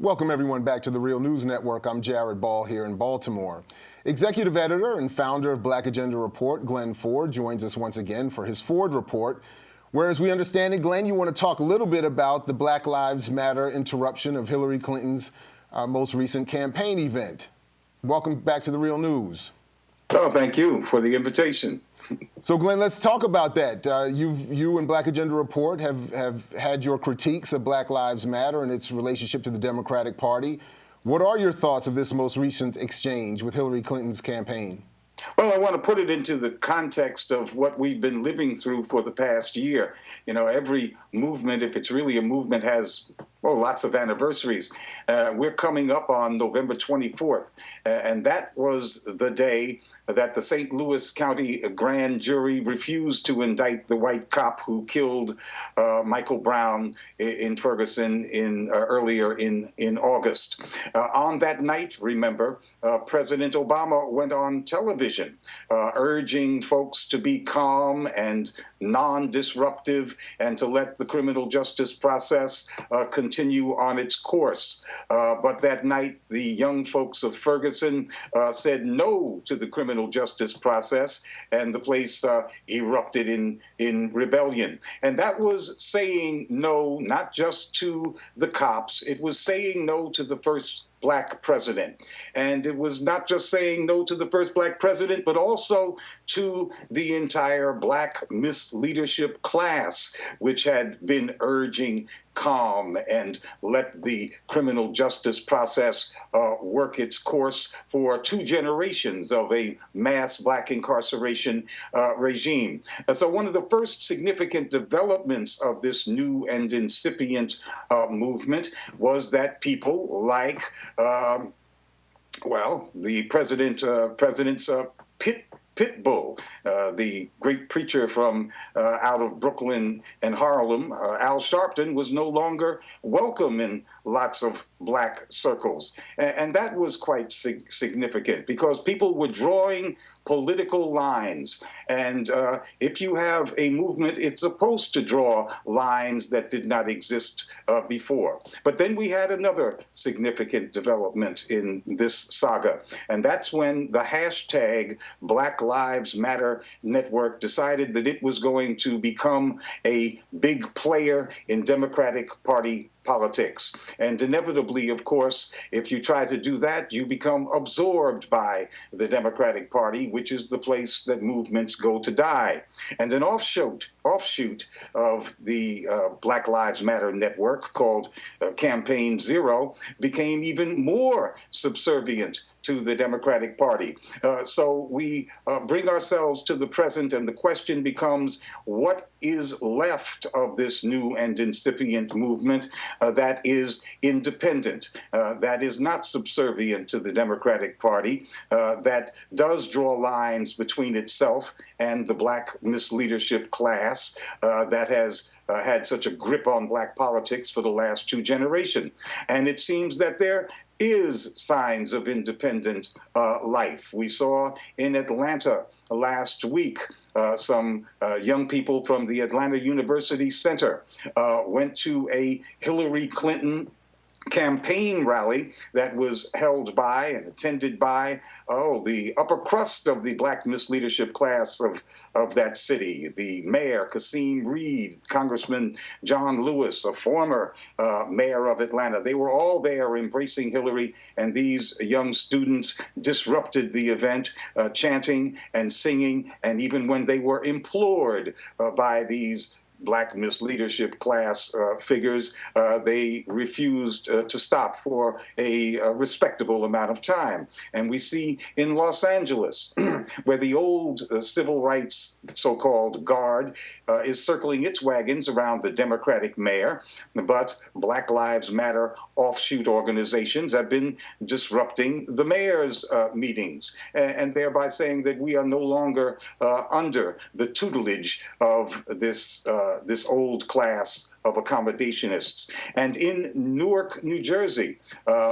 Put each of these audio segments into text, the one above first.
Welcome everyone back to the Real News Network. I'm Jared Ball here in Baltimore. Executive editor and founder of Black Agenda Report, Glen joins us once again for his Ford Report. Whereas we understand it, Glen, you want to talk a little bit about the Black Lives Matter interruption of Hillary Clinton's most recent campaign event. Welcome back to the Real News. Oh, thank you for the invitation. So, Glen, let's talk about that. You and Black Agenda Report have had your critiques of Black Lives Matter and its relationship to the Democratic Party. What are your thoughts of this most recent exchange with Hillary Clinton's campaign? Well, I want to put it into the context of what we've been living through for the past year. You know, every movement, if it's really a movement, has lots of anniversaries. We're coming up on November 24th, and that was the day that the St. Louis County grand jury refused to indict the white cop who killed Michael Brown in Ferguson earlier in August. On that night, remember, President Obama went on television urging folks to be calm and non-disruptive and to let the criminal justice process continue on its course. But that night, the young folks of Ferguson said no to the criminal justice process, and the place erupted in rebellion. And that was saying no, not just to the cops, it was saying no to the first Black president. And it was not just saying no to the first Black president, but also to the entire Black misleadership class, which had been urging calm and let the criminal justice process work its course for 2 generations of a mass Black incarceration regime. So one of the first significant developments of this new and incipient movement was that people like the president's pit bull, the great preacher from out of Brooklyn and Harlem, Al Sharpton, was no longer welcome in lots of Black circles. And that was quite significant because people were drawing political lines. And if you have a movement, it's supposed to draw lines that did not exist before. But then we had another significant development in this saga. And that's when the hashtag Black Lives Matter network decided that it was going to become a big player in Democratic Party politics. And inevitably, of course, if you try to do that, you become absorbed by the Democratic Party, which is the place that movements go to die. And an offshoot of the Black Lives Matter network called Campaign Zero became even more subservient to the Democratic Party. So we bring ourselves to the present, and the question becomes, what is left of this new and incipient movement that is independent, that is not subservient to the Democratic Party, that does draw lines between itself and the Black misleadership class that has had such a grip on Black politics for the last 2 generations. And it seems that there is signs of independent life. We saw in Atlanta last week some young people from the Atlanta University Center went to a Hillary Clinton campaign rally that was held by and attended by the upper crust of the Black misleadership class of that city, the mayor, Kasim Reed, Congressman John Lewis, a former mayor of Atlanta. They were all there embracing Hillary, and these young students disrupted the event, chanting and singing, and even when they were implored by these Black misleadership class figures, they refused to stop for a respectable amount of time. And we see in Los Angeles, where the old civil rights so-called guard is circling its wagons around the Democratic mayor, but Black Lives Matter offshoot organizations have been disrupting the mayor's meetings, and thereby saying that we are no longer under the tutelage of this old class of accommodationists. And in Newark, New Jersey,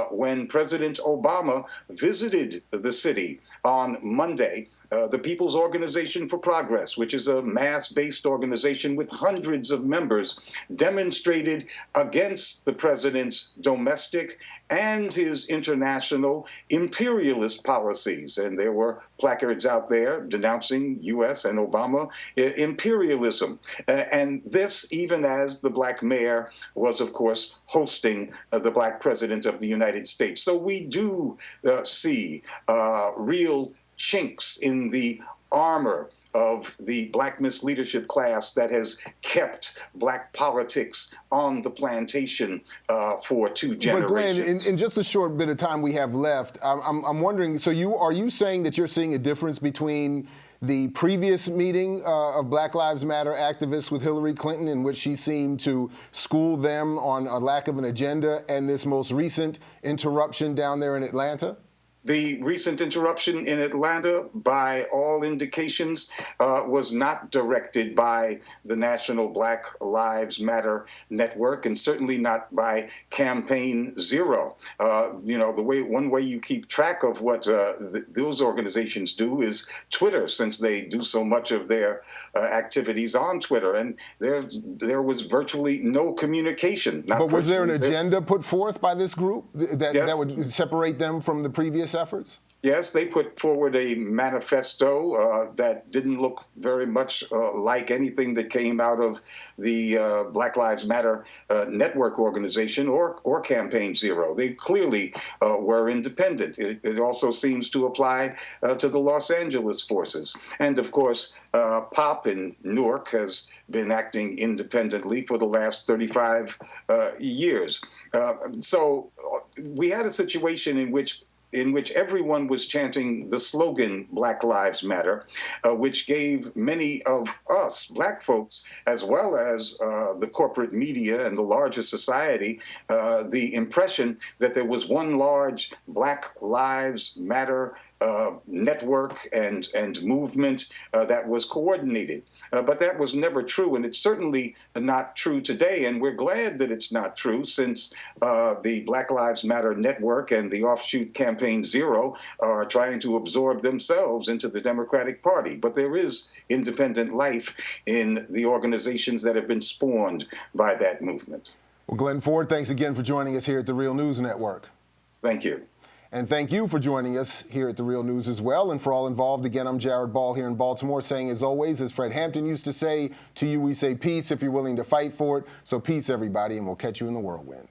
when President Obama visited the city on Monday, the People's Organization for Progress, which is a mass-based organization with hundreds of members, demonstrated against the president's domestic and his international imperialist policies. And there were placards out there denouncing U.S. and Obama imperialism. And this, even as the black mayor was, of course, hosting the black president of the United States. So we do see real chinks in the armor of the black misleadership class that has kept black politics on the plantation for 2 generations. But Glenn, in just a short bit of time we have left, I'm wondering, so are you saying that you're seeing a difference between the previous meeting of Black Lives Matter activists with Hillary Clinton, in which she seemed to school them on a lack of an agenda, and this most recent interruption down there in Atlanta? The recent interruption in Atlanta, by all indications, was not directed by the National Black Lives Matter Network, and certainly not by Campaign Zero. One way you keep track of what those organizations do is Twitter, since they do so much of their activities on Twitter, and there was virtually no communication. But was there an agenda put forth by this group that would separate them from the previous efforts? Yes, they put forward a manifesto that didn't look very much like anything that came out of the Black Lives Matter network organization or Campaign Zero. They clearly were independent. It also seems to apply to the Los Angeles forces. And of course, POP in Newark has been acting independently for the last 35 years. So we had a situation in which everyone was chanting the slogan Black Lives Matter, which gave many of us, black folks, as well as the corporate media and the larger society, the impression that there was one large Black Lives Matter network and movement that was coordinated. But that was never true, and it's certainly not true today. And we're glad that it's not true, since the Black Lives Matter network and the offshoot Campaign Zero are trying to absorb themselves into the Democratic Party. But there is independent life in the organizations that have been spawned by that movement. Well, Glen Ford, thanks again for joining us here at the Real News Network. Thank you. And thank you for joining us here at The Real News as well. And for all involved, again, I'm Jared Ball here in Baltimore, saying, as always, as Fred Hampton used to say, to you we say peace if you're willing to fight for it. So peace, everybody, and we'll catch you in the whirlwind.